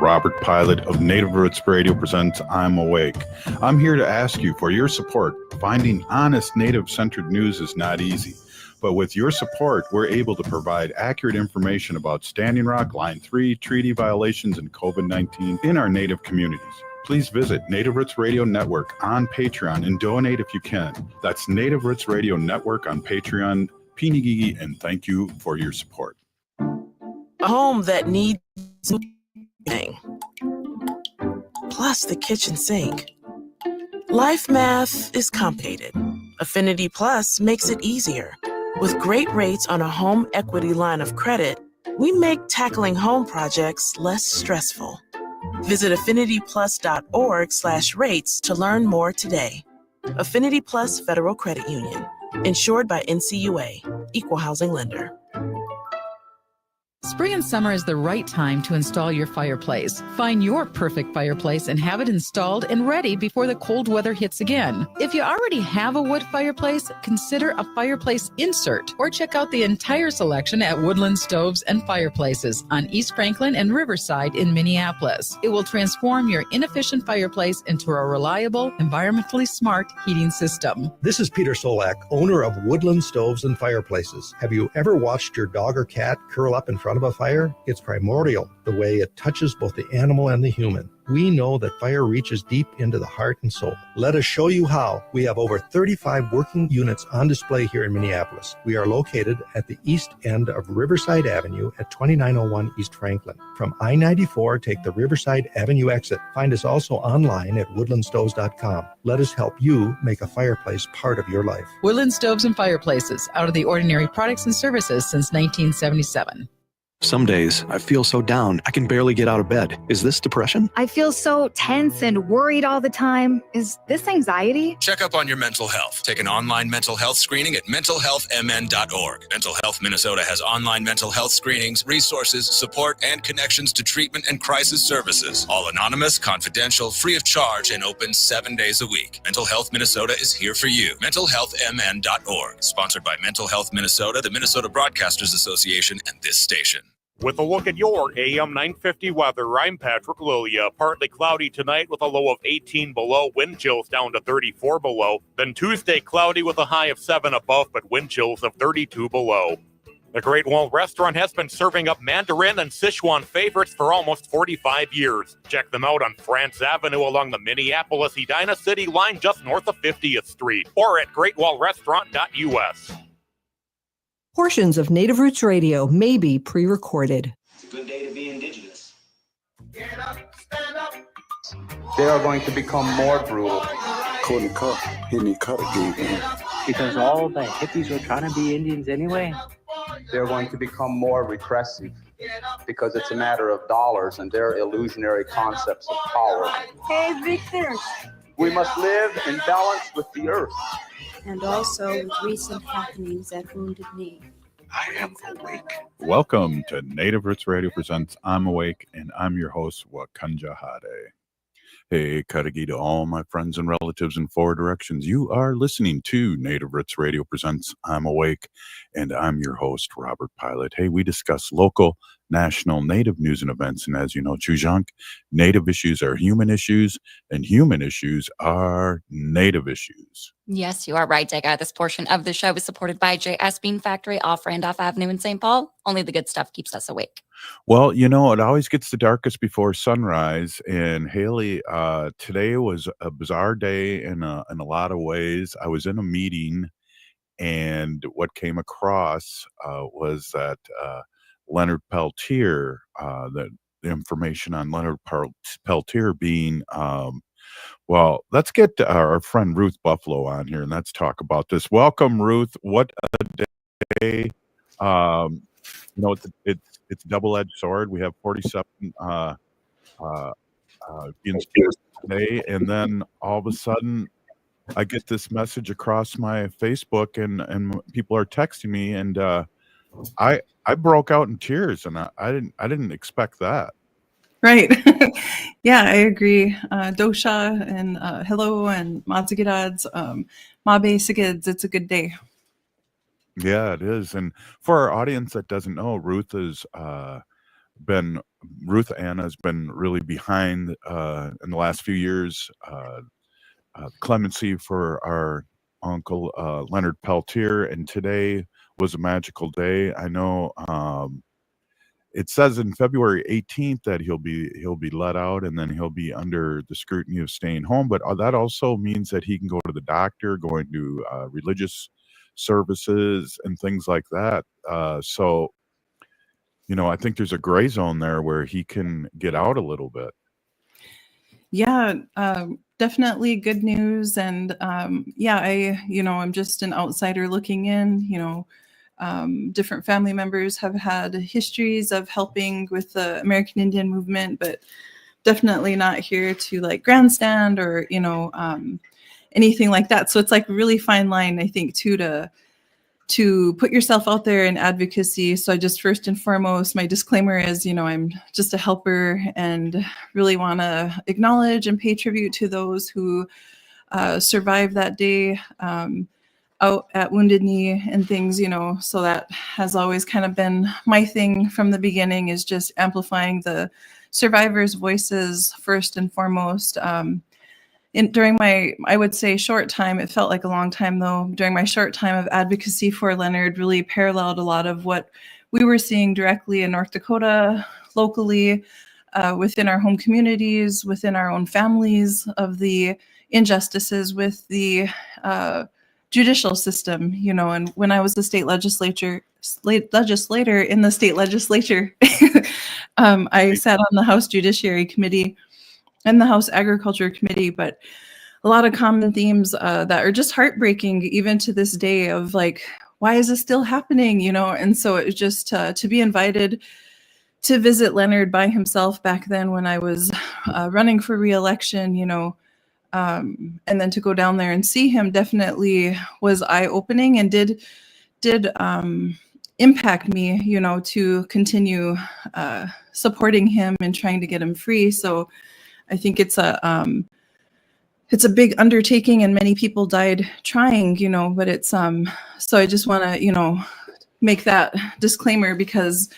Robert Pilot of Native Roots Radio presents I'm Awake. I'm here to ask you for your support. Finding honest Native-centered news is not easy, but with your support, we're able to provide accurate information about Standing Rock, Line 3, treaty violations, and COVID-19 in our Native communities. Please visit Native Roots Radio Network on Patreon and donate if you can. That's Native Roots Radio Network on Patreon. Pinigigi, and thank you for your support. A home that needs thing. Plus the kitchen sink. Life math is complicated. Affinity Plus makes it easier. With great rates on a home equity line of credit, we make tackling home projects less stressful. Visit affinityplus.org/rates to learn more today. Affinity Plus Federal Credit Union. Insured by NCUA. Equal housing lender. Spring and summer is the right time to install your fireplace. Find your perfect fireplace and have it installed and ready before the cold weather hits again. If you already have a wood fireplace, consider a fireplace insert or check out the entire selection at Woodland Stoves and Fireplaces on East Franklin and Riverside in Minneapolis. It will transform your inefficient fireplace into a reliable, environmentally smart heating system. This is Peter Solak, owner of Woodland Stoves and Fireplaces. Have you ever watched your dog or cat curl up in front of a fire? It's primordial, the way it touches both the animal and the human. We know that fire reaches deep into the heart and soul. Let us show you how. We have over 35 working units on display here in Minneapolis. We are located at the east end of Riverside Avenue at 2901 East Franklin. From I-94, take the Riverside Avenue exit. Find us also online at woodlandstoves.com. Let us help you make a fireplace part of your life. Woodland Stoves and Fireplaces, out of the ordinary products and services since 1977. Some days I feel so down, I can barely get out of bed. Is this depression? I feel so tense and worried all the time. Is this anxiety? Check up on your mental health. Take an online mental health screening at mentalhealthmn.org. Mental Health Minnesota has online mental health screenings, resources, support, and connections to treatment and crisis services. All anonymous, confidential, free of charge, and open 7 days a week. Mental Health Minnesota is here for you. mentalhealthmn.org. Sponsored by Mental Health Minnesota, the Minnesota Broadcasters Association, and this station. With a look at your AM 950 weather, I'm Patrick Lilia. Partly cloudy tonight with a low of 18 below, wind chills down to 34 below. Then Tuesday, cloudy with a high of 7 above, but wind chills of 32 below. The Great Wall Restaurant has been serving up Mandarin and Sichuan favorites for almost 45 years. Check them out on France Avenue along the Minneapolis-Edina City line just north of 50th Street or at greatwallrestaurant.us. Portions of Native Roots Radio may be pre-recorded. It's a good day to be indigenous. Get up, stand up. They are going to become more brutal. Couldn't cut, any cut again. Because all the hippies were trying to be Indians anyway. They're going to become more repressive because it's a matter of dollars and their illusionary concepts of power. Hey, Victor. We must live in balance with the earth. And also with recent happenings at Wounded Knee. I am awake. Welcome to Native Roots Radio presents I'm Awake, and I'm your host, Wakanja Hade. Hey, Karagi to all my friends and relatives in four directions. You are listening to Native Roots Radio presents I'm Awake, and I'm your host, Robert Pilot. Hey, we discuss local, national, Native news and events, and as you know, Chujunk, Native issues are human issues, and human issues are Native issues. Yes, you are right, Digga. This portion of the show is supported by JS Bean Factory off Randolph Avenue in St. Paul. Only the good stuff keeps us awake. Well, you know, it always gets the darkest before sunrise. And Haley, today was a bizarre day in a lot of ways. I was in a meeting, and what came across was that Leonard Peltier, the information on Leonard Peltier being well, let's get our friend Ruth Buffalo on here and let's talk about this. Welcome, Ruth. What a day. You know, it's a double-edged sword. We have 47 today, and then all of a sudden I get this message across my Facebook and people are texting me, and I broke out in tears, and I didn't expect that. Right. Yeah, I agree. Dosha and hello and Matsigidads, Mabe Sigids, it's a good day. Yeah, it is. And for our audience that doesn't know, Ruth is been Ruth Anna has been really behind in the last few years. Clemency for our uncle Leonard Peltier, and today was a magical day. I know it says in February 18th that he'll be let out, and then he'll be under the scrutiny of staying home. But that also means that he can go to the doctor, going to religious services and things like that. So I think there's a gray zone there where he can get out a little bit. Yeah, definitely good news. And I'm just an outsider looking in. Different family members have had histories of helping with the American Indian movement, but definitely not here to like grandstand or, anything like that. So it's like a really fine line, I think, too, to put yourself out there in advocacy. So I just first and foremost, my disclaimer is, I'm just a helper and really want to acknowledge and pay tribute to those who survived that day out at Wounded Knee and things, so that has always kind of been my thing from the beginning, is just amplifying the survivors' voices first and foremost. During my, I would say, short time, it felt like a long time though, during my short time of advocacy for Leonard, really paralleled a lot of what we were seeing directly in North Dakota, locally, within our home communities, within our own families, of the injustices with the judicial system, and when I was the state legislator in the state legislature, I sat on the House Judiciary Committee and the House Agriculture Committee, but a lot of common themes that are just heartbreaking even to this day, of like, why is this still happening, and so it was just to be invited to visit Leonard by himself back then when I was running for re-election, and then to go down there and see him definitely was eye-opening and did impact me, to continue supporting him and trying to get him free. So I think it's a big undertaking, and many people died trying, but it's so I just want to, make that disclaimer, because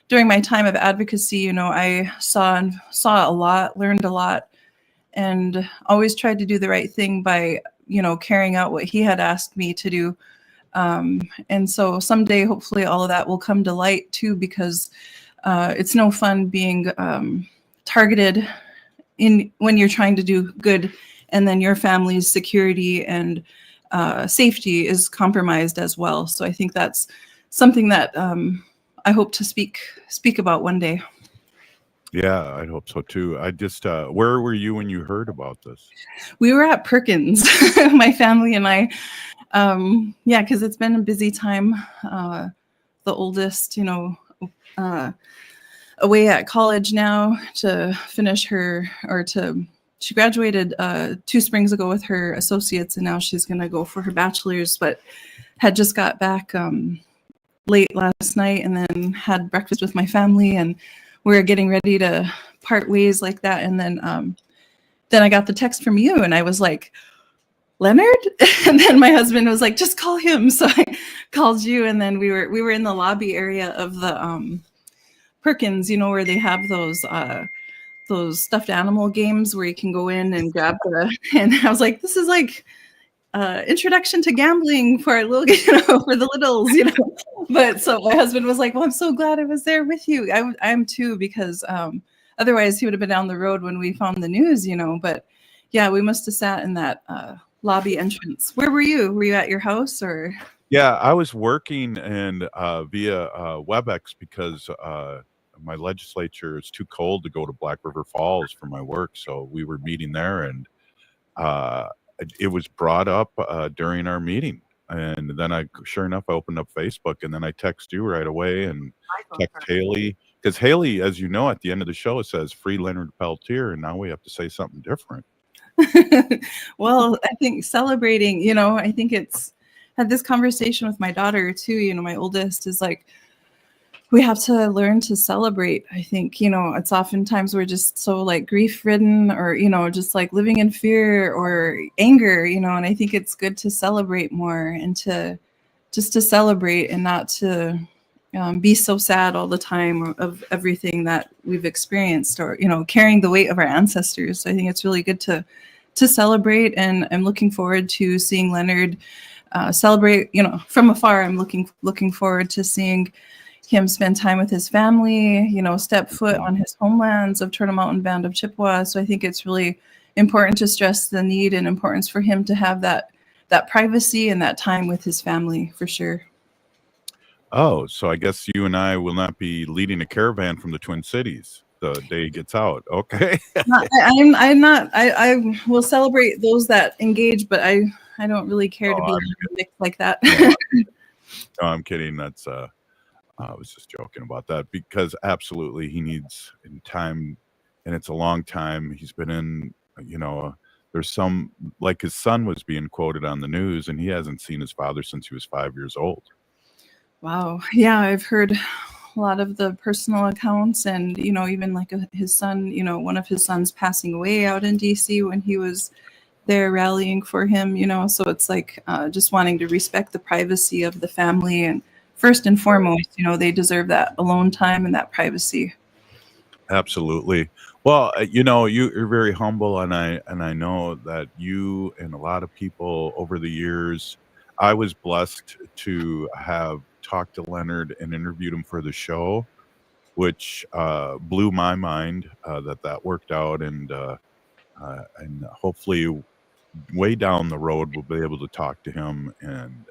during my time of advocacy, I saw a lot, learned a lot, and always tried to do the right thing by, carrying out what he had asked me to do. And so someday, hopefully, all of that will come to light too, because it's no fun being targeted when you're trying to do good, and then your family's security and safety is compromised as well. So I think that's something that I hope to speak about one day. Yeah, I hope so too. I just, where were you when you heard about this? We were at Perkins, my family and I. Because it's been a busy time. The oldest, away at college now to finish she graduated 2 springs ago with her associates, and now she's going to go for her bachelor's, but had just got back late last night and then had breakfast with my family, and we were getting ready to part ways like that. And then I got the text from you, and I was like, Leonard? And then my husband was like, just call him. So I called you, and then we were in the lobby area of the Perkins, where they have those stuffed animal games where you can go in and grab and I was like, this is like introduction to gambling for little, for the littles, But so my husband was like, well, I'm so glad I was there with you. I am too, because otherwise he would have been down the road when we found the news, But yeah, we must have sat in that lobby entrance. Where were you? Were you at your house or? Yeah, I was working and via WebEx, because my legislature is too cold to go to Black River Falls for my work. So we were meeting there, and it was brought up during our meeting. And then sure enough, I opened up Facebook, and then I text you right away and text Haley, because Haley, as you know, at the end of the show, it says free Leonard Peltier, and now we have to say something different. Well, I think celebrating, I think had this conversation with my daughter too, my oldest is like, we have to learn to celebrate. I think, it's oftentimes we're just so like grief ridden, or, just like living in fear or anger, and I think it's good to celebrate more, and to celebrate and not to be so sad all the time of everything that we've experienced, or carrying the weight of our ancestors. So I think it's really good to celebrate, and I'm looking forward to seeing Leonard celebrate. From afar, I'm looking forward to seeing him spend time with his family. Step foot on his homelands of Turtle Mountain Band of Chippewa. So I think it's really important to stress the need and importance for him to have that privacy and that time with his family, for sure. Oh, so I guess you and I will not be leading a caravan from the Twin Cities the day he gets out. Okay. I'm not. I will celebrate those that engage, but I don't really care to be mixed like that. No, I'm kidding. That's I was just joking about that, because absolutely he needs time, and it's a long time. He's been in, there's some, like his son was being quoted on the news, and he hasn't seen his father since he was 5 years old. Wow. Yeah, I've heard a lot of the personal accounts, and even like his son, one of his sons passing away out in DC when he was there rallying for him, so it's like just wanting to respect the privacy of the family, and first and foremost, they deserve that alone time and that privacy. Absolutely. Well, you're very humble, and I know that you and a lot of people over the years, I was blessed to have talked to Leonard and interviewed him for the show, which blew my mind that worked out, and hopefully way down the road we'll be able to talk to him, and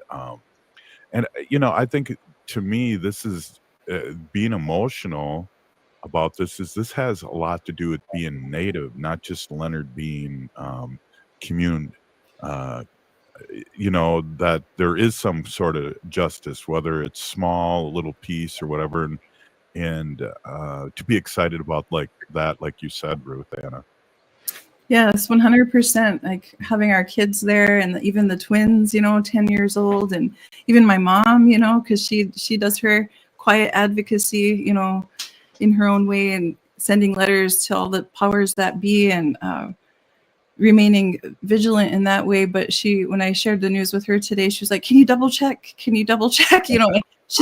I think, to me, this is being emotional about this has a lot to do with being Native, not just Leonard being communed. That there is some sort of justice, whether it's small, a little piece or whatever, and to be excited about like that, like you said, Ruth Anna. Yes, 100%. Like having our kids there, and even the twins, 10 years old, and even my mom, because she does her quiet advocacy, in her own way, and sending letters to all the powers that be, and remaining vigilant in that way. But when I shared the news with her today, she was like, can you double check? She's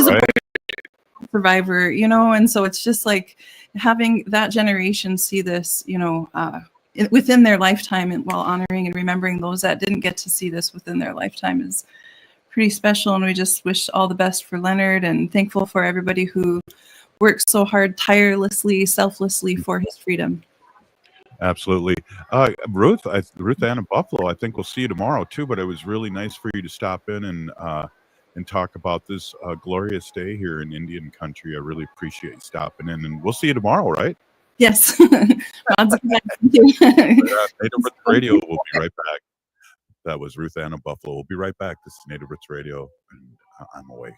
a survivor, and so it's just like having that generation see this, within their lifetime, and while honoring and remembering those that didn't get to see this within their lifetime is pretty special. And we just wish all the best for Leonard, and thankful for everybody who works so hard, tirelessly, selflessly for his freedom. Absolutely. Ruth Anna Buffalo, I think we'll see you tomorrow too, but it was really nice for you to stop in and talk about this glorious day here in Indian country. I really appreciate you stopping in, and we'll see you tomorrow, right? Yes. Native Roots Radio will be right back. That was Ruth Anna Buffalo. We'll be right back. This is Native Roots Radio, and I'm awake.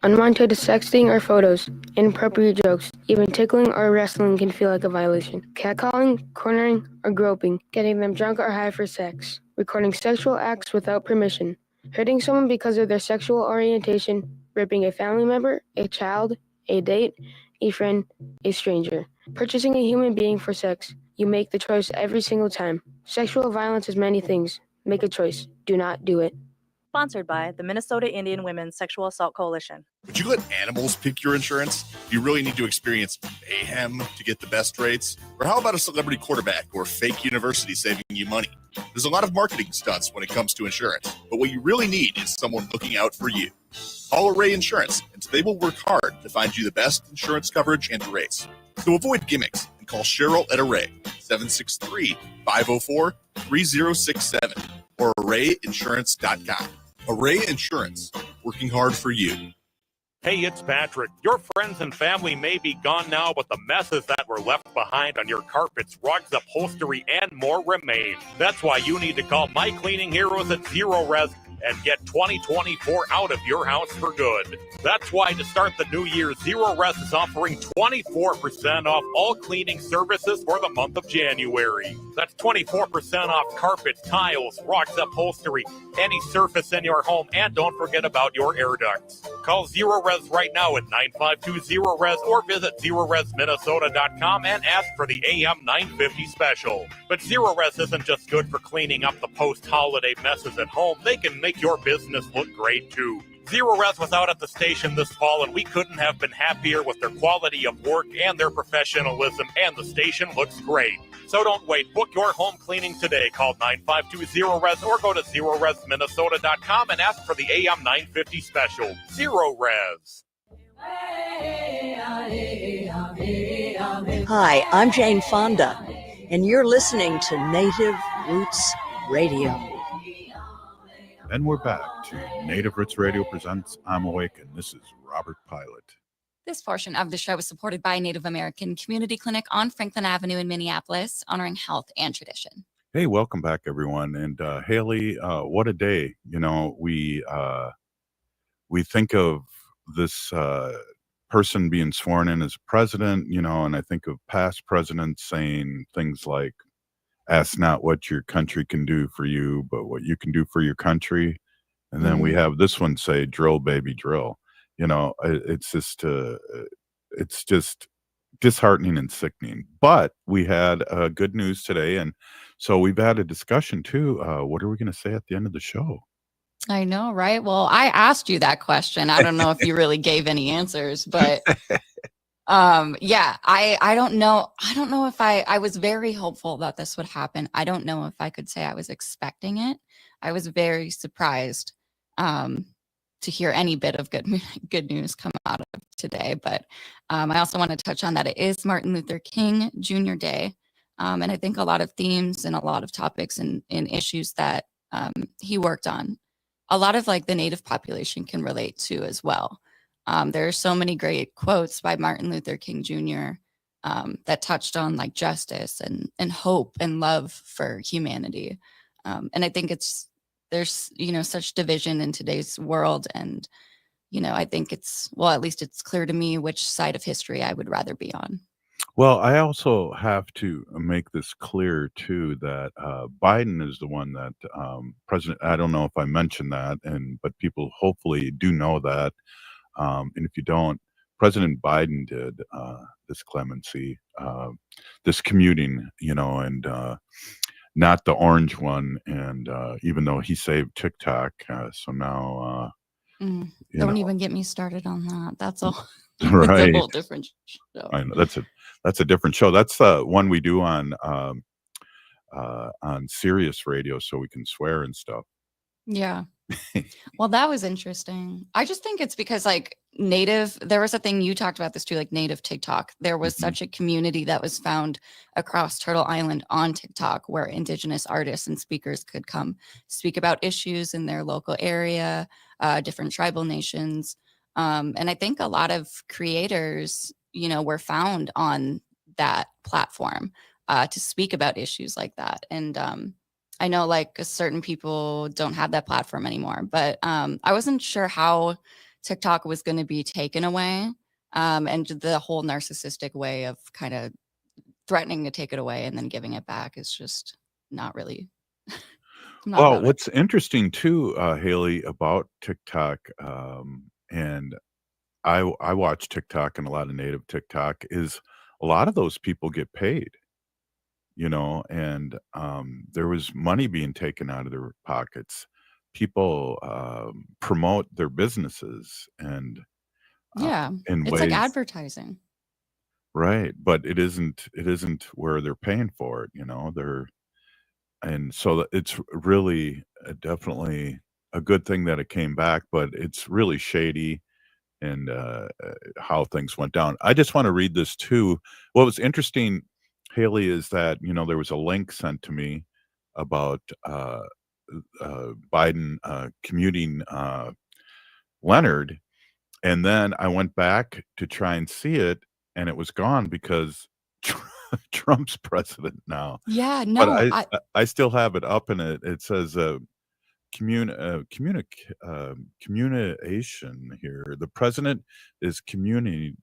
Unwanted sexting or photos, inappropriate jokes, even tickling or wrestling can feel like a violation. Catcalling, cornering, or groping, getting them drunk or high for sex, recording sexual acts without permission, hurting someone because of their sexual orientation, raping a family member, a child, a date, a friend, a stranger, purchasing a human being for sex. You make the choice every single time. Sexual violence is many things. Make a choice. Do not do it. Sponsored by the Minnesota Indian Women's Sexual Assault Coalition. Would you let animals pick your insurance? Do you really need to experience mayhem to get the best rates? Or how about a celebrity quarterback or fake university saving you money? There's a lot of marketing stunts when it comes to insurance, but what you really need is someone looking out for you. Call Array Insurance, and they will work hard to find you the best insurance coverage and rates. So avoid gimmicks and call Cheryl at Array, 763-504-3067 or arrayinsurance.com. Array Insurance, working hard for you. Hey, it's Patrick. Your friends and family may be gone now, but the messes that were left behind on your carpets, rugs, upholstery, and more remain. That's why you need to call My Cleaning Heroes at Zero Res and get 2024 out of your house for good. That's why to start the new year, Zero Res is offering 24% off all cleaning services for the month of January. That's 24% off carpet, tiles, rugs, upholstery, any surface in your home, and don't forget about your air ducts. Call Zero Res right now at 952-ZERO-RES or visit ZeroResMinnesota.com and ask for the AM 950 special. But Zero Res isn't just good for cleaning up the post-holiday messes at home. They can make your business look great too. Zero Res was out at the station this fall, and we couldn't have been happier with their quality of work and their professionalism, and the station looks great. So don't wait. Book your home cleaning today. Call 952-ZERO-RES or go to ZeroResMinnesota.com and ask for the AM 950 special. Zero Res. Hi, I'm Jane Fonda, and you're listening to Native Roots Radio. And we're back to Native Roots Radio presents I'm Awake, and this is Robert Pilot. This portion of the show is supported by Native American Community Clinic on Franklin Avenue in Minneapolis, honoring health and tradition. Hey, welcome back, everyone. And Haley, what a day. You know, we think of this person being sworn in as president, you know, and I think of past presidents saying things like, ask not what your country can do for you, but what you can do for your country. And then we have this one say, drill, baby, drill. You know, it's just disheartening and sickening. But we had good news today. And so we've had a discussion too. What are we going to say at the end of the show? I know, right? Well, I asked you that question. I don't know if you really gave any answers, but yeah, I don't know. I don't know if I was very hopeful that this would happen. I don't know if I could say I was expecting it. I was very surprised to hear any bit of good news come out of today. But I also want to touch on that it is Martin Luther King Jr. Day. And I think a lot of themes and a lot of topics and issues that he worked on, a lot of like the Native population can relate to as well. There are so many great quotes by Martin Luther King Jr. That touched on like justice and hope and love for humanity. And I think there's, you know, such division in today's world. And, you know, I think at least it's clear to me which side of history I would rather be on. Well, I also have to make this clear too, that Biden is the one that president, I don't know if I mentioned that, but people hopefully do know that. And if you don't, President Biden did this clemency, this commuting, you know, and not the orange one. And even though he saved TikTok, so now don't even get me started on that. That's all. Right. It's a whole different show. I know that's a different show. That's the one we do on Sirius Radio, so we can swear and stuff. Yeah. Well, that was interesting. I just think it's because like there was a thing you talked about this too, like Native TikTok. There was such a community that was found across Turtle Island on TikTok where Indigenous artists and speakers could come speak about issues in their local area, different tribal nations. And I think a lot of creators, you know, were found on that platform to speak about issues like that. And I know like certain people don't have that platform anymore, but I wasn't sure how TikTok was going to be taken away, and the whole narcissistic way of kind of threatening to take it away and then giving it back is just not really. Well, what's interesting too, Haley, about TikTok, and I watch TikTok and a lot of Native TikTok, is a lot of those people get paid. You know, and there was money being taken out of their pockets. People promote their businesses and in it's ways, like advertising, right? But it isn't where they're paying for it. You know, and so it's really definitely a good thing that it came back, but it's really shady and how things went down. I just want to read this too. What was interesting, Haley, is that, you know, there was a link sent to me about Biden commuting Leonard, and then I went back to try and see it, and it was gone because Trump's president now. Yeah, no, but I still have it up, and it says communication here. The president is communing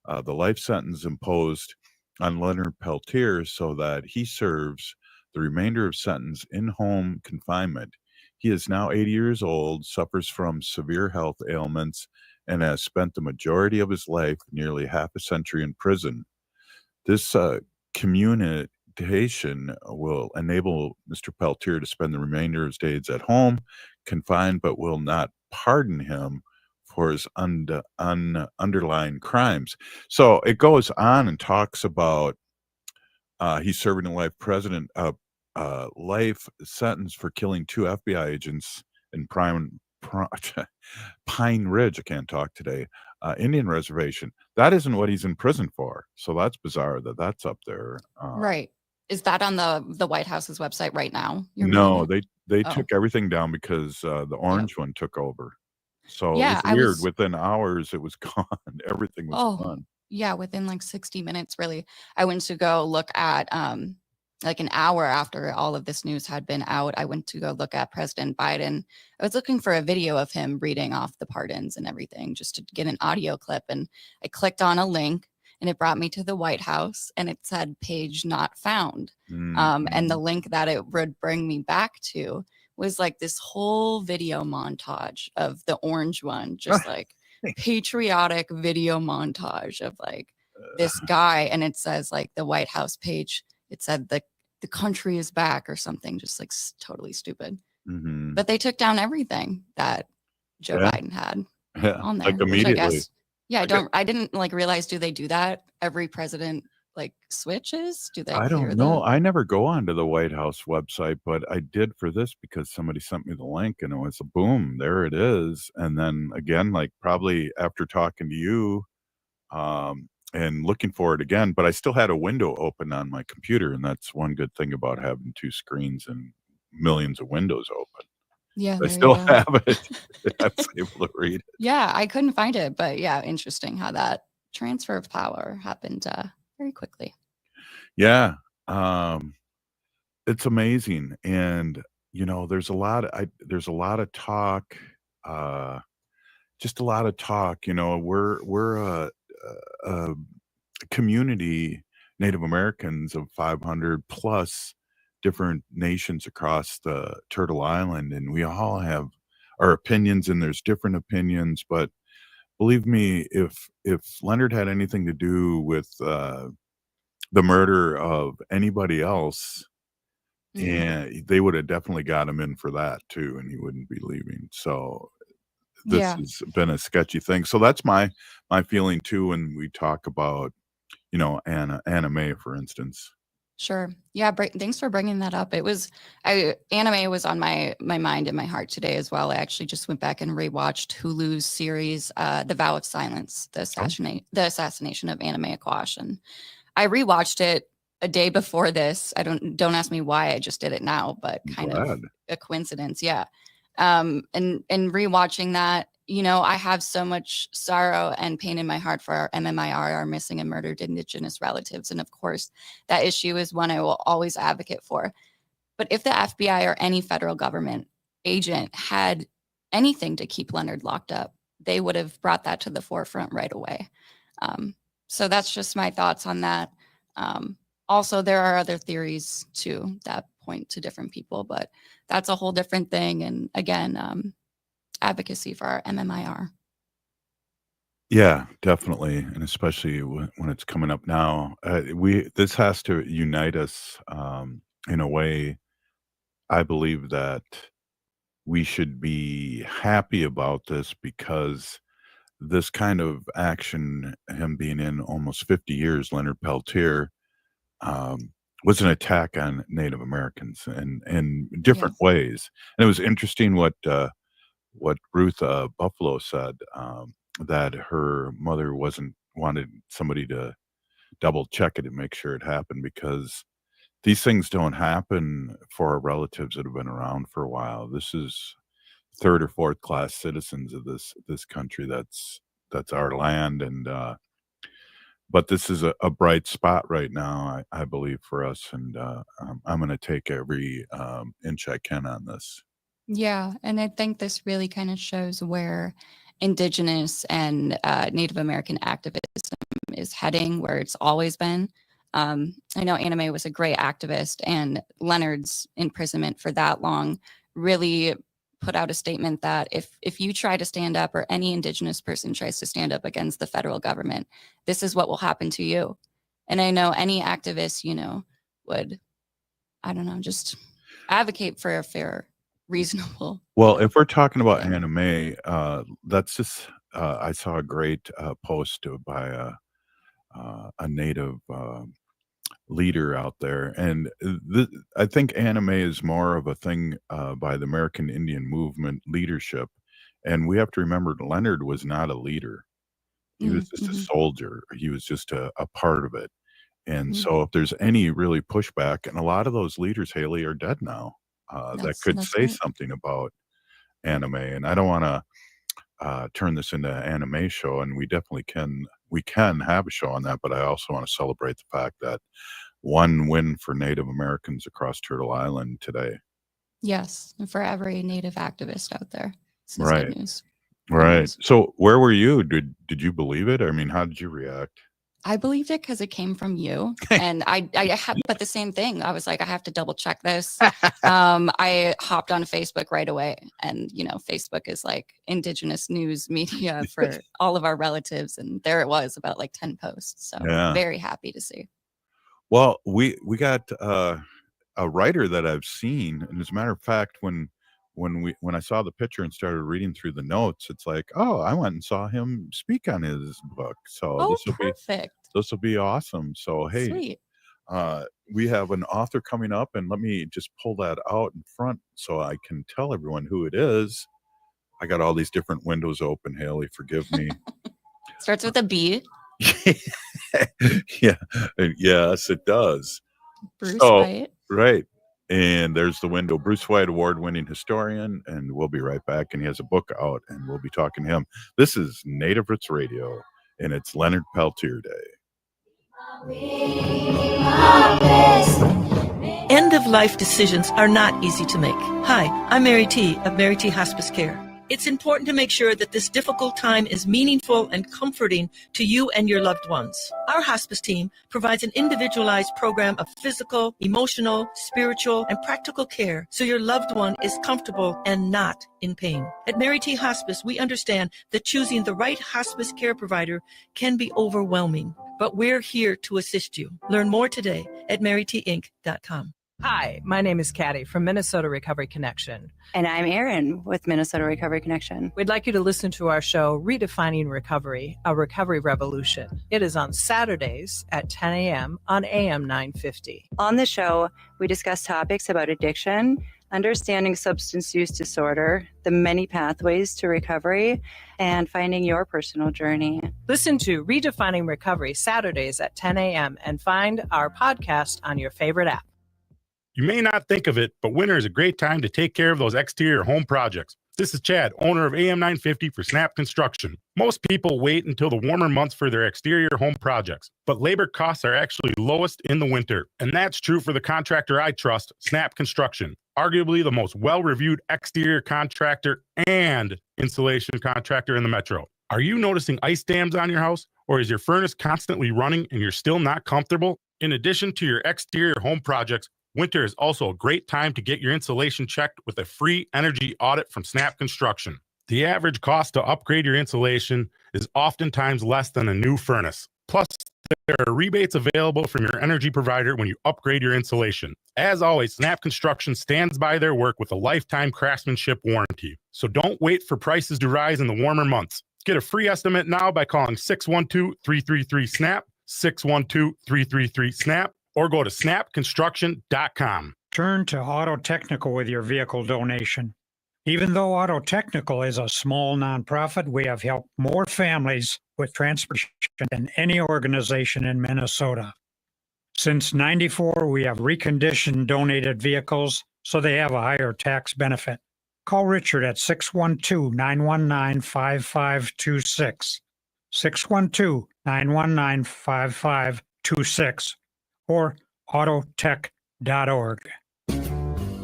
the life sentence imposed on Leonard Peltier so that he serves the remainder of sentence in home confinement. He is now 80 years old, suffers from severe health ailments, and has spent the majority of his life, nearly half a century, in prison. This communication will enable Mr. Peltier to spend the remainder of his days at home, confined, but will not pardon him for his underlying crimes. So it goes on and talks about he's serving a life sentence for killing 2 FBI agents in Pine Ridge. I can't talk today. Indian reservation. That isn't what he's in prison for. So that's bizarre that that's up there. Right. Is that on the White House's website right now? You're No, reading it? they Oh. took everything down because the Yep. orange one took over. So it Yeah, was I weird. was Within hours, it was gone. Everything was Oh, gone. yeah, within like 60 minutes, really. I went to go look at like an hour after all of this news had been out, I went to go look at President Biden. I was looking for a video of him reading off the pardons and everything just to get an audio clip. And I clicked on a link and it brought me to the White House and it said page not found. And the link that it would bring me back to was like this whole video montage of the orange one, just like patriotic video montage of like this guy. And it says like the White House page, it said the country is back or something, just like totally stupid. But they took down everything that Joe Biden had on there, Like which I immediately. guess, I didn't like realize, do they do that? Every president like switches? Do they I clear don't the know. I never go onto the White House website, but I did for this because somebody sent me the link and it was a boom, there it is. And then again, like probably after talking to you, and looking for it again, but I still had a window open on my computer, and that's one good thing about having 2 screens and millions of windows open. Yeah, I there you still go. have it. I was able to read it. Yeah, I couldn't find it, but yeah, interesting how that transfer of power happened very quickly. Yeah, it's amazing, and you know, there's a lot of talk, just a lot of talk. You know, we're a community, Native Americans of 500 plus different nations across the Turtle Island, and we all have our opinions, and there's different opinions. But believe me, if Leonard had anything to do with the murder of anybody else, and they would have definitely got him in for that too, and he wouldn't be leaving. So this Yeah. has been a sketchy thing. So that's my feeling too when we talk about, you know, anime, for instance. Sure. Yeah. Thanks for bringing that up. Anime was on my mind and my heart today as well. I actually just went back and rewatched Hulu's series, The Vow of Silence, the assassination of Anime Aquash. And I rewatched it a day before this. Don't ask me why I just did it now, but kind of a coincidence. Yeah. And rewatching that, you know, I have so much sorrow and pain in my heart for our MMIR, our missing and murdered Indigenous relatives. And of course, that issue is one I will always advocate for. But if the FBI or any federal government agent had anything to keep Leonard locked up, they would have brought that to the forefront right away. So that's just my thoughts on that. Also, there are other theories too that point to different people, but that's a whole different thing. And again, advocacy for our MMIR. Yeah, definitely, and especially when it's coming up now. This has to unite us in a way. I believe that we should be happy about this because this kind of action, him being in almost 50 years, Leonard Peltier, was an attack on Native Americans in different ways. And it was interesting what Ruth Buffalo said, that her mother wanted somebody to double check it and make sure it happened, because these things don't happen for our relatives that have been around for a while. This is 3rd or 4th class citizens of this country. That's our land, and but this is a bright spot right now, I believe, for us, and I'm going to take every inch I can on this. Yeah, and I think this really kind of shows where Indigenous and Native American activism is heading, where it's always been. I know Anime was a great activist, and Leonard's imprisonment for that long really put out a statement that if you try to stand up, or any Indigenous person tries to stand up against the federal government, this is what will happen to you. And I know any activist, you know, would, I don't know, just advocate for a fair reasonable. Well, if we're talking about anime, that's just I saw a great post by a native leader out there, and I think anime is more of a thing by the American Indian movement leadership, and we have to remember Leonard was not a leader. He was just a soldier. He was just a part of it. And so if there's any really pushback, and a lot of those leaders, Haley, are dead now, that could say right. something about anime. And I don't want to turn this into an anime show, and we definitely can have a show on that, but I also want to celebrate the fact that one win for Native Americans across Turtle Island today. Yes, and for every Native activist out there. This is Right. good news. Right. So where were you? Did you believe it? I mean, how did you react? I believed it because it came from you, and I had, but the same thing. I was like, I have to double check this. I hopped on Facebook right away, and Facebook is like Indigenous news media for all of our relatives, and there it was, about like 10 posts. So very happy to see. Well, we got a writer that I've seen, and as a matter of fact, when I saw the picture and started reading through the notes, it's like, oh, I went and saw him speak on his book. So this will be awesome. So hey, sweet. We have an author coming up, and let me just pull that out in front so I can tell everyone who it is. I got all these different windows open, Haley, forgive me. Starts with a B. Yeah. Yes, it does. Bruce White. Right. And there's the window. Bruce White, award-winning historian, and we'll be right back. And he has a book out, and we'll be talking to him. This is Native Roots Radio, and it's Leonard Peltier Day. End-of-life decisions are not easy to make. Hi, I'm Mary T. of Mary T. Hospice Care. It's important to make sure that this difficult time is meaningful and comforting to you and your loved ones. Our hospice team provides an individualized program of physical, emotional, spiritual, and practical care so your loved one is comfortable and not in pain. At Mary T. Hospice, we understand that choosing the right hospice care provider can be overwhelming, but we're here to assist you. Learn more today at marytinc.com. Hi, my name is Katty from Minnesota Recovery Connection. And I'm Erin with Minnesota Recovery Connection. We'd like you to listen to our show, Redefining Recovery, a Recovery Revolution. It is on Saturdays at 10 a.m. on AM 950. On the show, we discuss topics about addiction, understanding substance use disorder, the many pathways to recovery, and finding your personal journey. Listen to Redefining Recovery Saturdays at 10 a.m. and find our podcast on your favorite app. You may not think of it, but winter is a great time to take care of those exterior home projects. This is Chad, owner of AM 950 for Snap Construction. Most people wait until the warmer months for their exterior home projects, but labor costs are actually lowest in the winter. And that's true for the contractor I trust, Snap Construction, arguably the most well-reviewed exterior contractor and insulation contractor in the metro. Are you noticing ice dams on your house, or is your furnace constantly running and you're still not comfortable? In addition to your exterior home projects, winter is also a great time to get your insulation checked with a free energy audit from Snap Construction. The average cost to upgrade your insulation is oftentimes less than a new furnace. Plus, there are rebates available from your energy provider when you upgrade your insulation. As always, Snap Construction stands by their work with a lifetime craftsmanship warranty. So don't wait for prices to rise in the warmer months. Get a free estimate now by calling 612-333-SNAP, 612-333-SNAP, or go to snapconstruction.com. Turn to Auto Technical with your vehicle donation. Even though Auto Technical is a small nonprofit, we have helped more families with transportation than any organization in Minnesota. Since '94, we have reconditioned donated vehicles so they have a higher tax benefit. Call Richard at 612-919-5526, 612-919-5526, or autotech.org.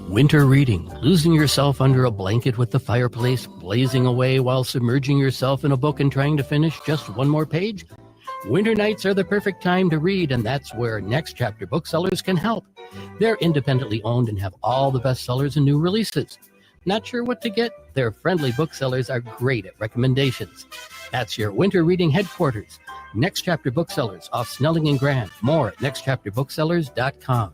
Winter reading, losing yourself under a blanket with the fireplace blazing away while submerging yourself in a book and trying to finish just one more page? Winter nights are the perfect time to read, and that's where Next Chapter Booksellers can help. They're independently owned and have all the bestsellers and new releases. Not sure what to get? Their friendly booksellers are great at recommendations. That's your winter reading headquarters. Next Chapter Booksellers off Snelling and Grand. More at nextchapterbooksellers.com.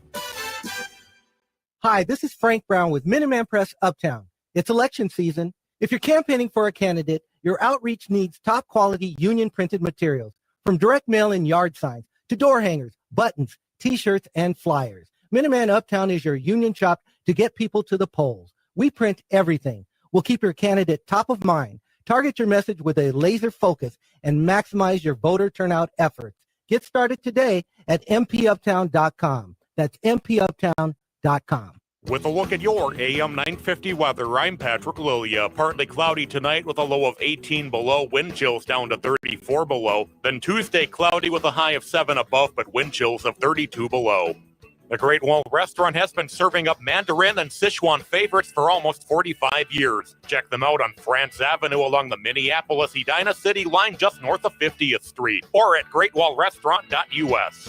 Hi, this is Frank Brown with Minuteman Press Uptown. It's election season. If you're campaigning for a candidate, your outreach needs top quality union printed materials, from direct mail and yard signs to door hangers, buttons, t-shirts, and flyers. Minuteman Uptown is your union shop to get people to the polls. We print everything. We'll keep your candidate top of mind, target your message with a laser focus, and maximize your voter turnout efforts. Get started today at mpuptown.com. That's mpuptown.com. With a look at your AM 950 weather, I'm Patrick Lilia. Partly cloudy tonight with a low of 18 below, wind chills down to 34 below. Then Tuesday, cloudy with a high of 7 above, but wind chills of 32 below. The Great Wall Restaurant has been serving up Mandarin and Sichuan favorites for almost 45 years. Check them out on France Avenue along the Minneapolis-Edina City line just north of 50th Street, or at greatwallrestaurant.us.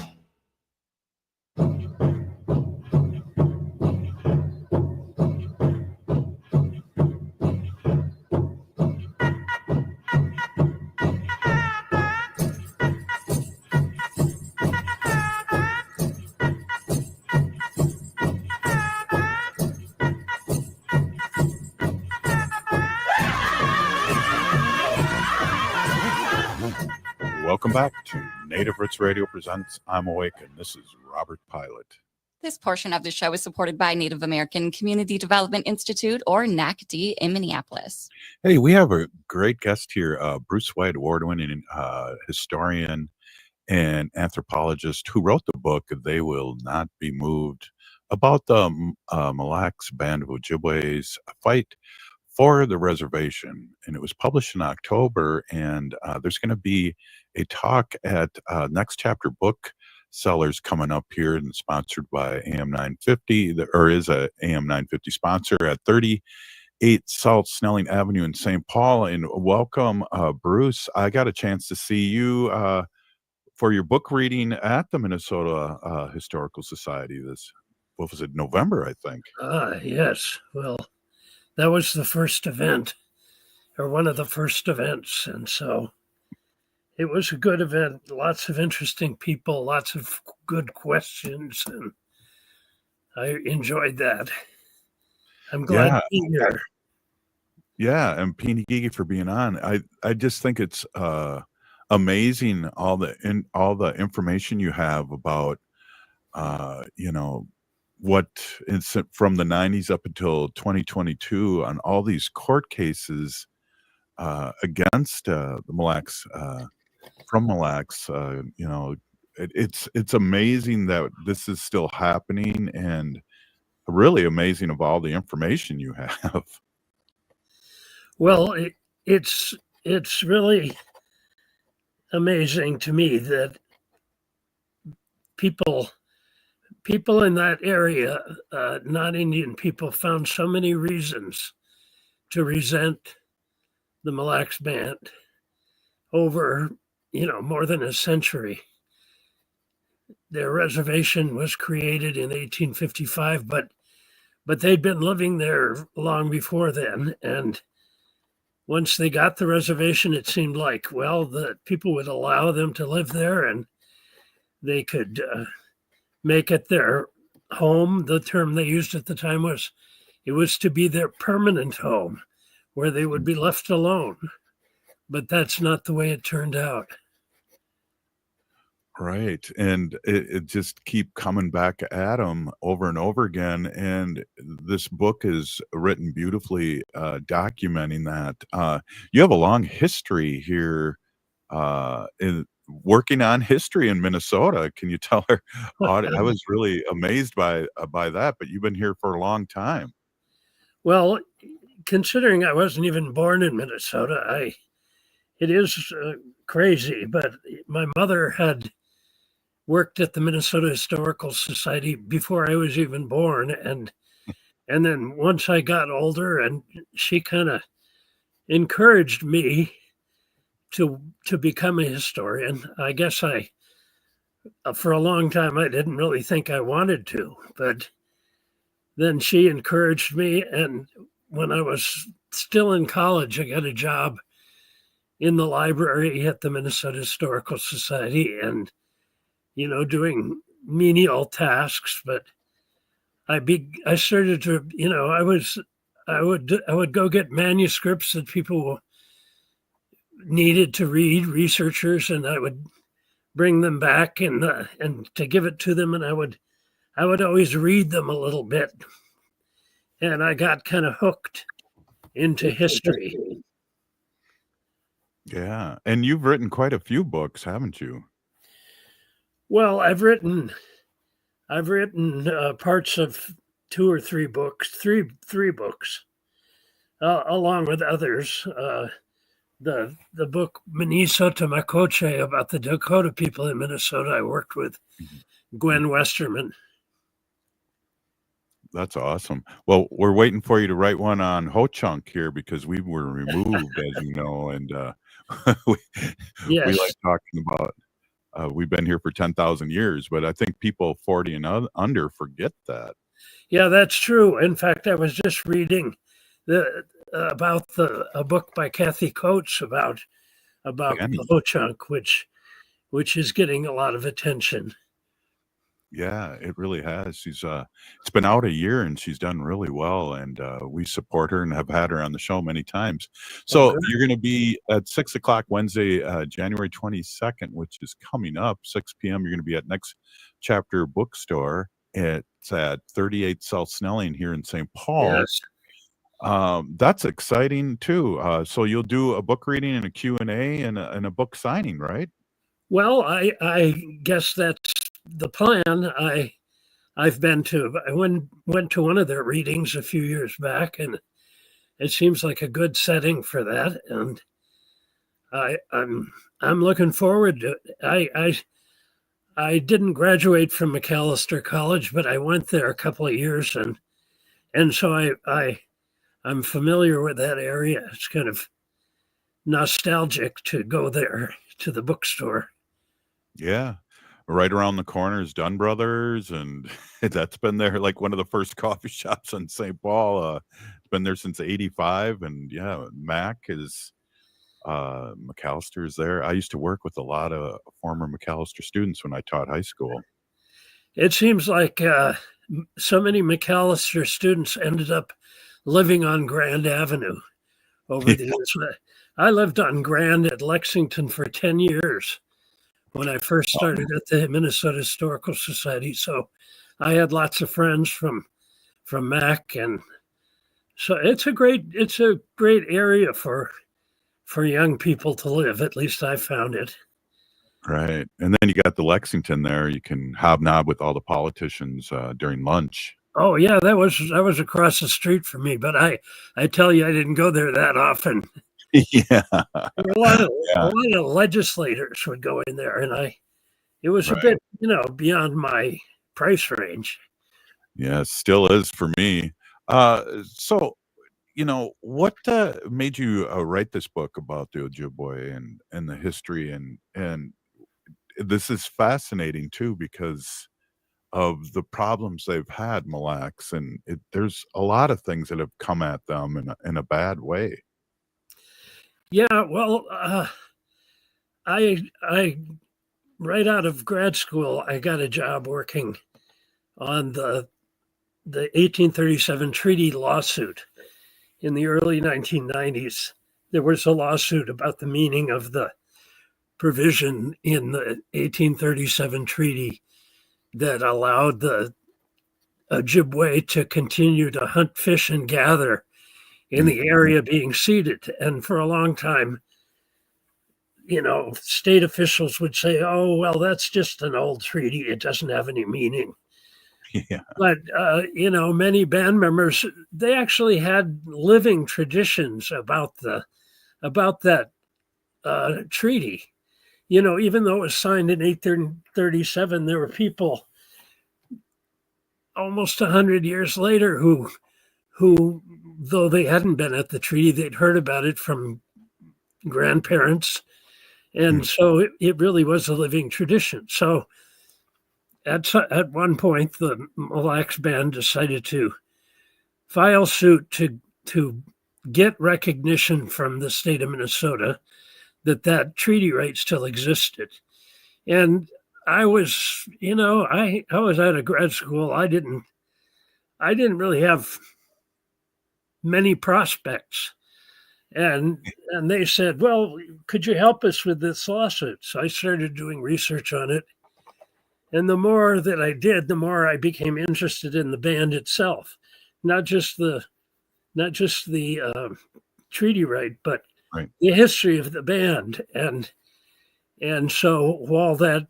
Welcome back to Native Roots Radio presents I'm Awake, and this is Robert Pilot. This portion of the show is supported by Native American Community Development Institute, or NACD, in Minneapolis. Hey, we have a great guest here, Bruce White, award-winning historian and anthropologist who wrote the book They Will Not Be Moved, about the Mille Lacs Band of Ojibwe's fight for the reservation. And it was published in October, and there's going to be a talk at Next Chapter Book Sellers coming up here, and sponsored by AM 950, or is a AM 950 sponsor, at 38 South Snelling Avenue in St. Paul. And welcome, Bruce. I got a chance to see you for your book reading at the Minnesota Historical Society what was it, November, I think? Yes. Well, that was the first event, or one of the first events. And so it was a good event, lots of interesting people, lots of good questions, and I enjoyed that. I'm glad to be here. Yeah, and Peony Gigi for being on. I just think it's amazing all the information you have about what is from the 90s up until 2022 on all these court cases against the Mille Lacs, from Mille Lacs. It's amazing that this is still happening, and really amazing of all the information you have. Well, it's really amazing to me that people in that area, not Indian people, found so many reasons to resent the Mille Lacs Band over, more than a century. Their reservation was created in 1855, but they'd been living there long before then. And once they got the reservation, it seemed like, well, the people would allow them to live there, and they could make it their home. The term they used at the time was, it was to be their permanent home, where they would be left alone. But that's not the way it turned out. Right. And it just keep coming back at them over and over again. And this book is written beautifully, documenting that. You have a long history here in working on history in Minnesota. Can you tell her? I was really amazed by that, but you've been here for a long time. Well, considering I wasn't even born in Minnesota, it is crazy, but my mother had worked at the Minnesota Historical Society before I was even born. And then once I got older, and she kind of encouraged me to become a historian. I guess for a long time, I didn't really think I wanted to, but then she encouraged me. And when I was still in college, I got a job in the library at the Minnesota Historical Society, and doing menial tasks, but I started to, I would go get manuscripts that people needed to read, researchers, and I would bring them back and to give it to them, and I would always read them a little bit, and I got kind of hooked into history. Yeah, and you've written quite a few books, haven't you? Well, I've written parts of two or three books, three books, along with others. The book Minnesota Makoche about the Dakota people in Minnesota. I worked with Gwen Westerman. That's awesome. Well, we're waiting for you to write one on Ho Chunk here because we were removed, as you know, and we, we Yes. like talking about. We've been here for 10,000 years, but I think people 40 and under forget that. Yeah, that's true. In fact, I was just reading about a book by Kathy Coates about the Ho Chunk, which is getting a lot of attention. Yeah, it really has. She's it's been out a year and she's done really well, and we support her and have had her on the show many times. So good. you're going to be at 6 o'clock Wednesday, January 22nd, which is coming up, 6 p.m. You're going to be at Next Chapter Bookstore. It's at 38 South Snelling here in St. Paul. Yes. That's exciting too. So you'll do a book reading and a Q&A and a book signing, right? Well, I guess that's the plan. I went to one of their readings a few years back, and it seems like a good setting for that. And I'm looking forward to it. I didn't graduate from McAllister College, but I went there a couple of years, and so I'm familiar with that area. It's kind of nostalgic to go there to the bookstore. Yeah. Right around the corner is Dunn Brothers, and that's been there like one of the first coffee shops in St. Paul. It's been there since '85, and yeah, Mac is McAllister's there. I used to work with a lot of former McAllister students when I taught high school. It seems like so many McAllister students ended up living on Grand Avenue over the years. I lived on Grand at Lexington for 10 years. When I first started at the Minnesota Historical Society, so I had lots of friends from Mac, and so it's a great area for young people to live. At least I found it. Right, and then you got the Lexington there. You can hobnob with all the politicians during lunch. Oh yeah, that was across the street from me, but I tell you, I didn't go there that often. Yeah. A lot of legislators would go in there, and it was a bit, beyond my price range. Yeah, it still is for me. So, what made you write this book about the Ojibwe and the history and this is fascinating too because of the problems they've had, Mille Lacs, and there's a lot of things that have come at them in a bad way. Yeah, well, I right out of grad school, I got a job working on the 1837 treaty lawsuit in the early 1990s. There was a lawsuit about the meaning of the provision in the 1837 treaty that allowed the Ojibwe to continue to hunt, fish, and gather in the area being ceded. And for a long time, state officials would say, oh, well, that's just an old treaty. It doesn't have any meaning. Yeah. But, many band members, they actually had living traditions about that treaty. Even though it was signed in 1837, there were people almost 100 years later who, though they hadn't been at the treaty, they'd heard about it from grandparents. And so it really was a living tradition. So at one point, the Mille Lacs band decided to file suit to get recognition from the state of Minnesota that treaty right still existed. And I was, I was out of grad school. I didn't I didn't really have many prospects. And they said, well, could you help us with this lawsuit? So I started doing research on it. And the more that I did, the more I became interested in the band itself, not just the treaty right, but the history of the band. And so while that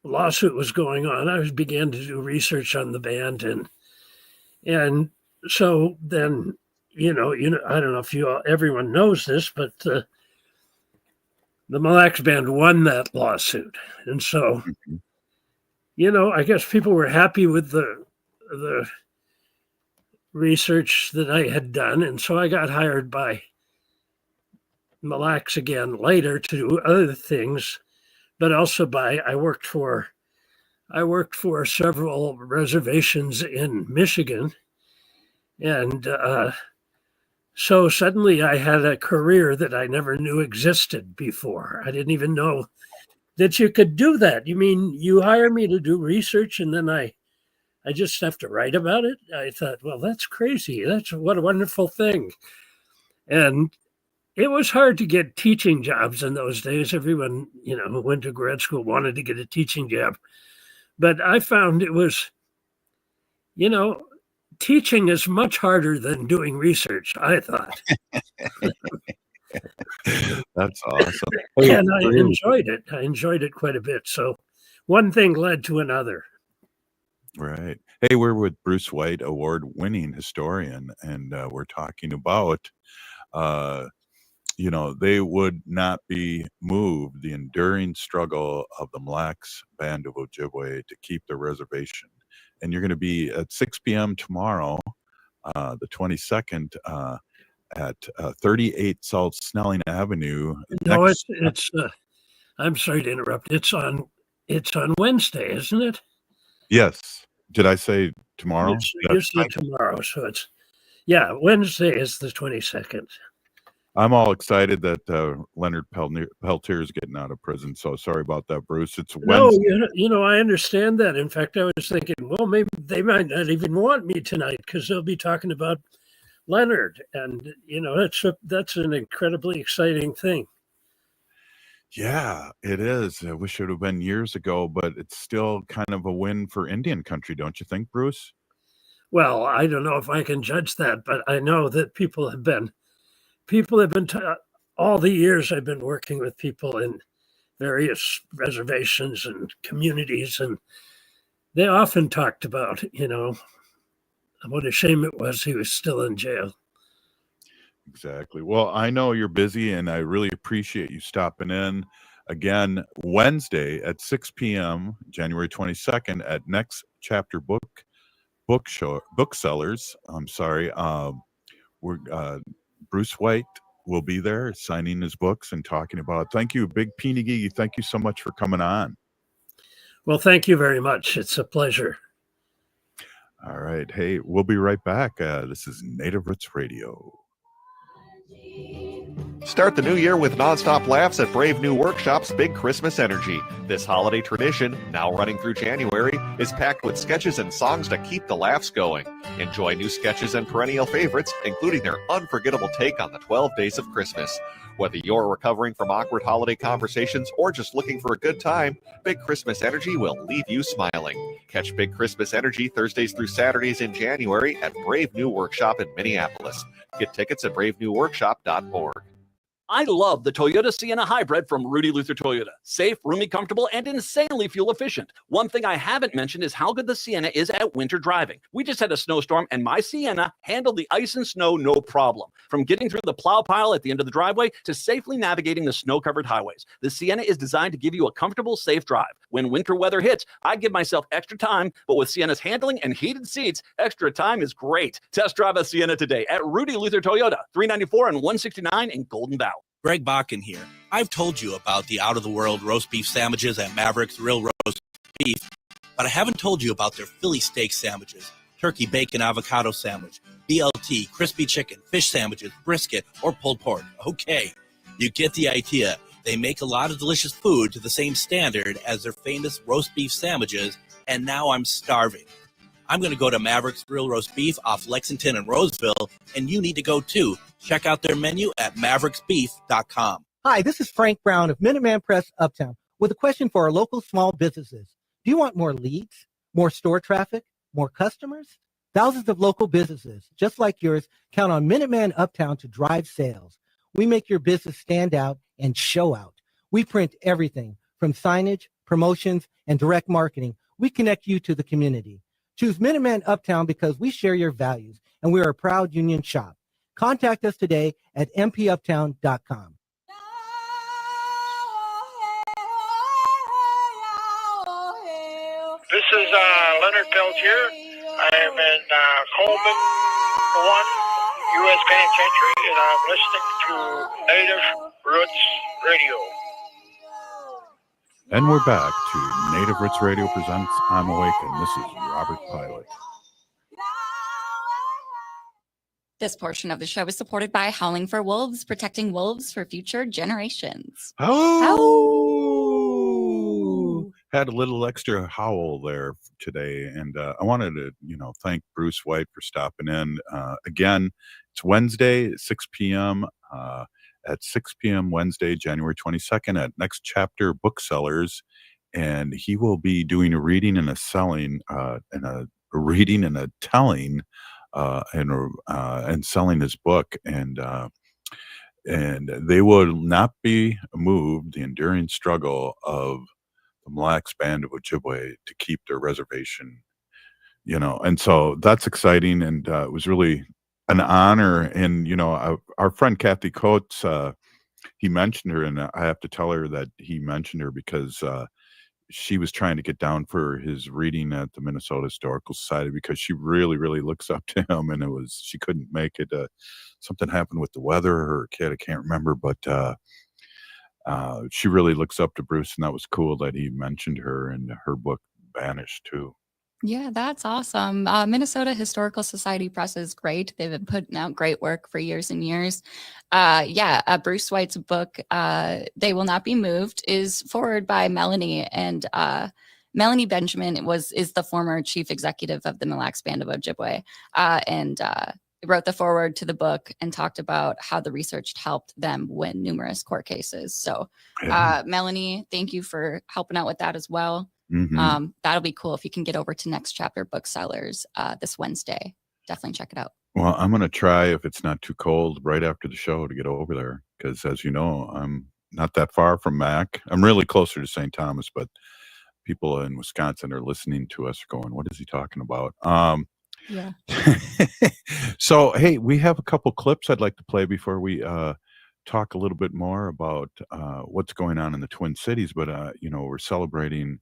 lawsuit was going on, I began to do research on the band, and so then I don't know if everyone knows this, but the Mille Lacs Band won that lawsuit, and so I guess people were happy with the research that I had done, and so I got hired by Mille Lacs again later to do other things, but also I worked for several reservations in Michigan, and so suddenly I had a career that I never knew existed before. I didn't even know that you could do that. You mean you hire me to do research and then I just have to write about it? I thought, well, that's crazy. What a wonderful thing. And it was hard to get teaching jobs in those days. Everyone, who went to grad school wanted to get a teaching job. But I found it was, teaching is much harder than doing research, I thought. That's awesome. And I enjoyed it. I enjoyed it quite a bit. So one thing led to another. Right. Hey, we're with Bruce White, award-winning historian, and we're talking about, they would not be moved, the enduring struggle of the Mille Lacs Band of Ojibwe to keep the reservation. And you're going to be at 6 p.m. tomorrow, the 22nd, at 38 South Snelling Avenue. No, it's I'm sorry to interrupt. It's on Wednesday, isn't it? Yes. Did I say tomorrow? You said tomorrow, so it's Wednesday is the 22nd. I'm all excited that Leonard Peltier is getting out of prison. So sorry about that, Bruce. It's Wednesday. No, I understand that. In fact, I was thinking, well, maybe they might not even want me tonight because they'll be talking about Leonard, and that's an incredibly exciting thing. Yeah, it is. I wish it would have been years ago, but it's still kind of a win for Indian country, don't you think, Bruce? Well, I don't know if I can judge that, but I know that people have been all the years I've been working with people in various reservations and communities, and they often talked about, what a shame it was he was still in jail. Exactly. Well, I know you're busy, and I really appreciate you stopping in. Again, Wednesday at 6 p.m., January 22nd, at Next Chapter Booksellers. I'm sorry. Bruce White will be there signing his books and talking about it. Thank you, Big Peenigee. Thank you so much for coming on. Well, thank you very much. It's a pleasure. All right. Hey, we'll be right back. This is Native Roots Radio. Start the new year with nonstop laughs at Brave New Workshop's Big Christmas Energy. This holiday tradition, now running through January, is packed with sketches and songs to keep the laughs going. Enjoy new sketches and perennial favorites, including their unforgettable take on the 12 Days of Christmas. Whether you're recovering from awkward holiday conversations or just looking for a good time, Big Christmas Energy will leave you smiling. Catch Big Christmas Energy Thursdays through Saturdays in January at Brave New Workshop in Minneapolis. Get tickets at bravenewworkshop.org. I love the Toyota Sienna Hybrid from Rudy Luther Toyota. Safe, roomy, comfortable, and insanely fuel efficient. One thing I haven't mentioned is how good the Sienna is at winter driving. We just had a snowstorm, and my Sienna handled the ice and snow no problem. From getting through the plow pile at the end of the driveway to safely navigating the snow-covered highways, the Sienna is designed to give you a comfortable, safe drive. When winter weather hits, I give myself extra time, but with Sienna's handling and heated seats, extra time is great. Test drive a Sienna today at Rudy Luther Toyota, 394 and 169 in Golden Valley. Greg Bakken here. I've told you about the out-of-the-world roast beef sandwiches at Maverick's Real Roast Beef, but I haven't told you about their Philly steak sandwiches, turkey bacon avocado sandwich, BLT, crispy chicken, fish sandwiches, brisket, or pulled pork. Okay, you get the idea. They make a lot of delicious food to the same standard as their famous roast beef sandwiches, and now I'm starving. I'm going to go to Maverick's Grill Roast Beef off Lexington and Roseville, and you need to go too. Check out their menu at mavericksbeef.com. Hi, this is Frank Brown of Minuteman Press Uptown with a question for our local small businesses. Do you want more leads, more store traffic, more customers? Thousands of local businesses, just like yours, count on Minuteman Uptown to drive sales. We make your business stand out and show out. We print everything from signage, promotions, and direct marketing. We connect you to the community. Choose Minuteman Uptown because we share your values, and we are a proud union shop. Contact us today at mpuptown.com. This is Leonard Peltier. I am in Coleman 1, U.S. Penitentiary, and I'm listening to Native Roots Radio. And we're back to Native Roots Radio presents I'm Awake, and this is Robert Pilot. This portion of the show is supported by Howling for Wolves, protecting wolves for future generations. Oh! Had a little extra howl there today, and I wanted to, thank Bruce White for stopping in. Again, it's Wednesday, 6 p.m., at 6 p.m. Wednesday, January 22nd at Next Chapter Booksellers, and he will be doing a reading and a selling, and a reading and a telling, and selling his book, and they will not be moved. The enduring struggle of the Mille Lacs Band of Ojibwe to keep their reservation, and so that's exciting, and it was really an honor. And our friend Kathy Coates, he mentioned her, and I have to tell her that he mentioned her because she was trying to get down for his reading at the Minnesota Historical Society because she really, really looks up to him, and she couldn't make it. Something happened with the weather, her kid, I can't remember, but she really looks up to Bruce, and that was cool that he mentioned her and her book Banished too. Yeah, that's awesome. Minnesota Historical Society Press is great. They've been putting out great work for years and years. Bruce White's book, They Will Not Be Moved, is forwarded by Melanie, and Melanie Benjamin is the former chief executive of the Mille Lacs Band of Ojibwe, and wrote the foreword to the book and talked about how the research helped them win numerous court cases. So, Melanie, thank you for helping out with that as well. Mm-hmm. That'll be cool if you can get over to Next Chapter Booksellers this Wednesday. Definitely check it out. Well, I'm going to try, if it's not too cold, right after the show to get over there because, as you know, I'm not that far from Mac. I'm really closer to St. Thomas, but people in Wisconsin are listening to us going, what is he talking about? Yeah. So, hey, we have a couple clips I'd like to play before we talk a little bit more about what's going on in the Twin Cities. But, we're celebrating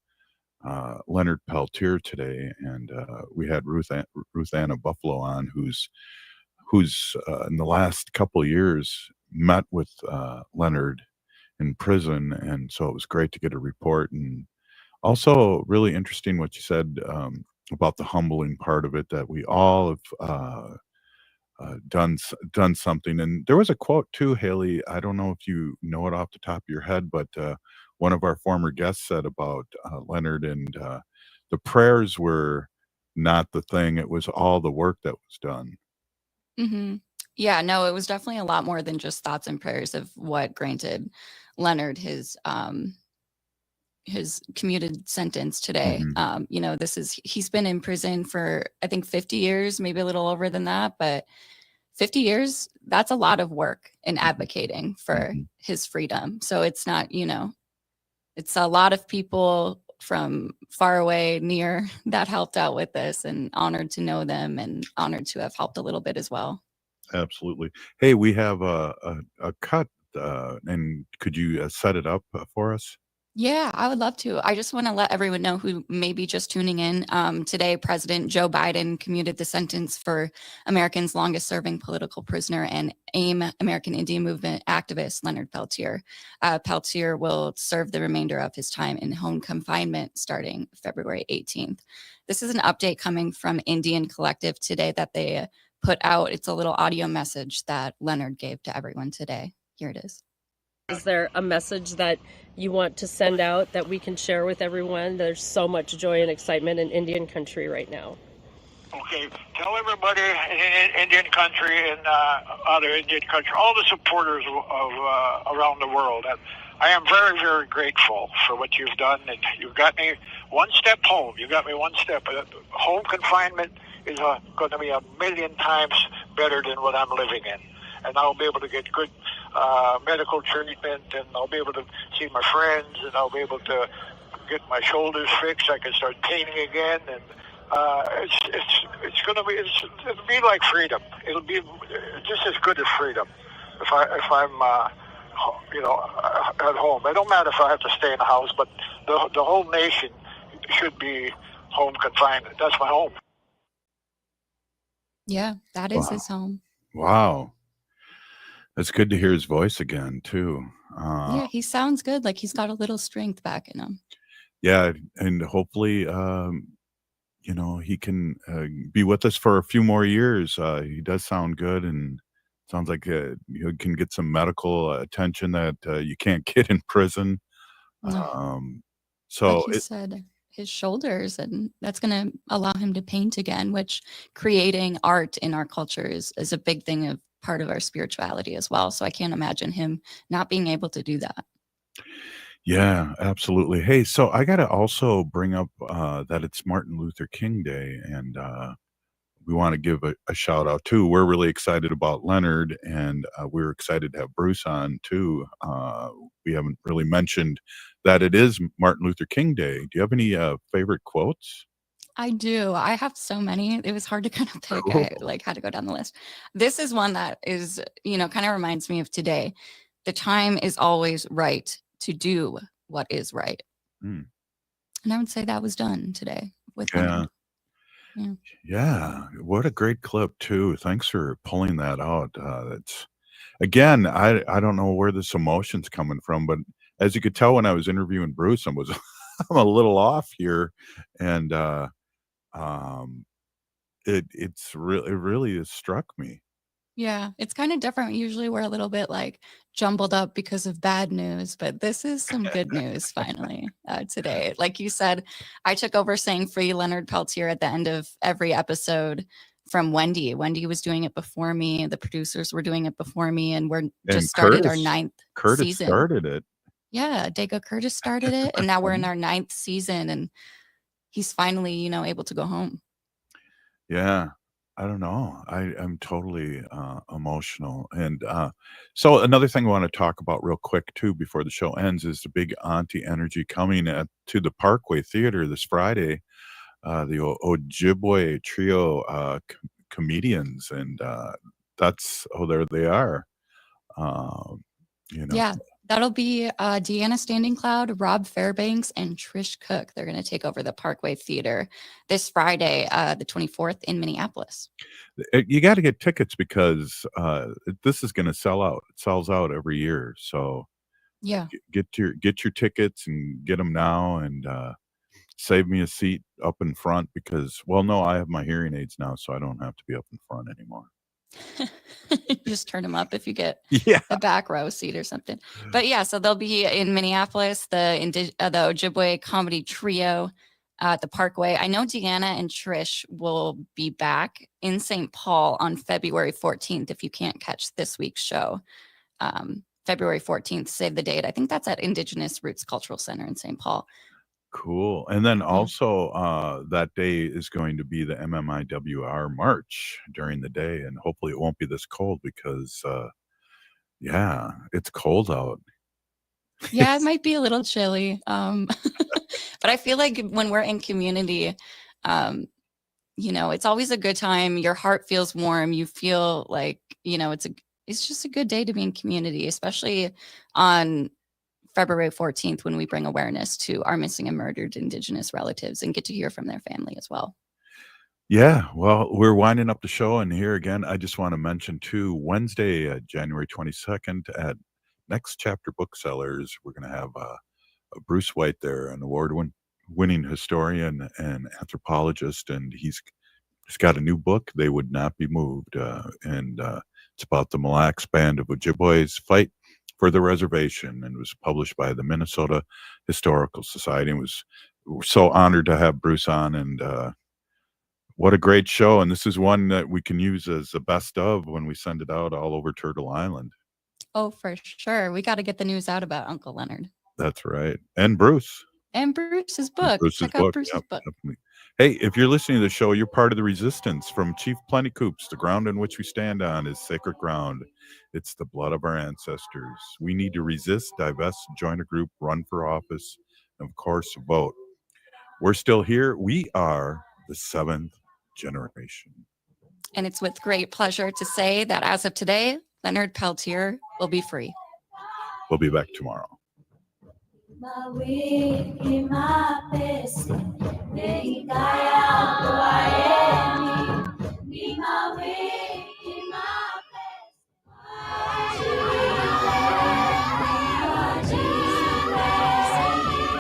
Leonard Peltier today, and we had Ruth Anna Buffalo on, who's in the last couple of years met with Leonard in prison, and so it was great to get a report, and also really interesting what you said about the humbling part of it, that we all have done something. And there was a quote too, Haley, I don't know if you know it off the top of your head, but one of our former guests said about Leonard, and the prayers were not the thing, it was all the work that was done. Mm-hmm. Yeah, no, it was definitely a lot more than just thoughts and prayers of what granted Leonard his commuted sentence today. Mm-hmm. He's been in prison for, I think, 50 years, maybe a little over than that, but 50 years, that's a lot of work in advocating for his freedom. So it's not, it's a lot of people from far away, near, that helped out with this, and honored to know them and honored to have helped a little bit as well. Absolutely. Hey, we have a cut, and could you set it up for us? Yeah, I would love to. I just want to let everyone know who may be just tuning in. Today, President Joe Biden commuted the sentence for America's longest serving political prisoner and AIM American Indian Movement activist Leonard Peltier. Peltier will serve the remainder of his time in home confinement starting February 18th. This is an update coming from Indian Collective today that they put out. It's a little audio message that Leonard gave to everyone today. Here it is. Is there a message that you want to send out that we can share with everyone? There's so much joy and excitement in Indian country right now. Okay, tell everybody in Indian country and other Indian country, all the supporters of around the world, that I am very, very grateful for what you've done, and you've got me one step home. You got me one step. Home confinement is going to be a million times better than what I'm living in, and I'll be able to get good medical treatment, and I'll be able to see my friends, and I'll be able to get my shoulders fixed. I can start painting again, and it's going to be it'll be like freedom. It'll be just as good as freedom if I'm at home. It don't matter if I have to stay in the house, but the whole nation should be home confinement. That's my home. Yeah, that is his home. Wow. It's good to hear his voice again, too. Yeah, he sounds good. Like he's got a little strength back in him. Yeah, and hopefully, he can be with us for a few more years. He does sound good, and sounds like you can get some medical attention that you can't get in prison. No. So Like you said, his shoulders, and that's going to allow him to paint again, which creating art in our culture is a big thing of part of our spirituality as well. So I can't imagine him not being able to do that. yeah, absolutely. Hey, so I got to also bring up that it's Martin Luther King Day, and we want to give a shout out too. We're really excited about Leonard, and we're excited to have Bruce on too. We haven't really mentioned that it is Martin Luther King Day. Do you have any favorite quotes? I do. I have so many. It was hard to kind of pick. I had to go down the list. This is one that is, kind of reminds me of today. The time is always right to do what is right. Mm. And I would say that was done today with Yeah. Leonard. Yeah, what a great clip too. Thanks for pulling that out. That's again, I don't know where this emotion's coming from, but as you could tell when I was interviewing Bruce, I'm a little off here, and it really has struck me. Yeah, it's kind of different. Usually we're a little bit like jumbled up because of bad news, but this is some good news finally today. Like you said, I took over saying free Leonard Peltier at the end of every episode from Wendy. Wendy was doing it before me. The producers were doing it before me, and just started our 9th Curtis season. started it. Yeah, Dago Curtis started it, and now we're in our 9th season, and he's finally, able to go home. Yeah. I don't know. I'm totally emotional. And so another thing I want to talk about real quick too before the show ends is the big Auntie Energy coming to the Parkway Theater this Friday. The Ojibwe trio comedians, and there they are. Yeah, that'll be Deanna Standing Cloud, Rob Fairbanks, and Trish Cook. They're going to take over the Parkway Theater this Friday, the 24th in Minneapolis. You got to get tickets because this is going to sell out. It sells out every year. So yeah, get your tickets and get them now, and save me a seat up in front because, well, no, I have my hearing aids now, so I don't have to be up in front anymore. Just turn them up if you get the back row seat or something. But yeah, so they'll be in Minneapolis, the Ojibwe comedy trio at the Parkway. I know Deanna and Trish will be back in St. Paul on February 14th if you can't catch this week's show. February 14th, save the date. I think that's at Indigenous Roots Cultural Center in St. Paul. Cool. And then also that day is going to be the MMIWR March during the day, and hopefully it won't be this cold because it's cold out. Yeah, it might be a little chilly. But I feel like when we're in community, it's always a good time. Your heart feels warm. You feel like, it's just a good day to be in community, especially on February 14th, when we bring awareness to our missing and murdered Indigenous relatives and get to hear from their family as well. Yeah, well, we're winding up the show, and here again, I just want to mention too, Wednesday, January 22nd at Next Chapter Booksellers, we're going to have Bruce White there, an award-winning historian and anthropologist, and he's got a new book, They Would Not Be Moved, and it's about the Mille Lacs Band of Ojibwe's fight for the reservation, and was published by the Minnesota Historical Society. And we're so honored to have Bruce on, and What a great show, and this is one that we can use as a best of when we send it out all over Turtle Island. Oh, for sure. We got to get the news out about Uncle Leonard. That's right. And Bruce. And Bruce's book. Check out Bruce's book. Definitely. Hey, if you're listening to the show, you're part of the resistance. From Chief Plenty Coops, the ground in which we stand on is sacred ground. It's the blood of our ancestors. We need to resist, divest, join a group, run for office, and of course, vote. We're still here. We are the 7th generation. And it's with great pleasure to say that as of today, Leonard Peltier will be free. We'll be back tomorrow. Mawiki mapesi, neikaya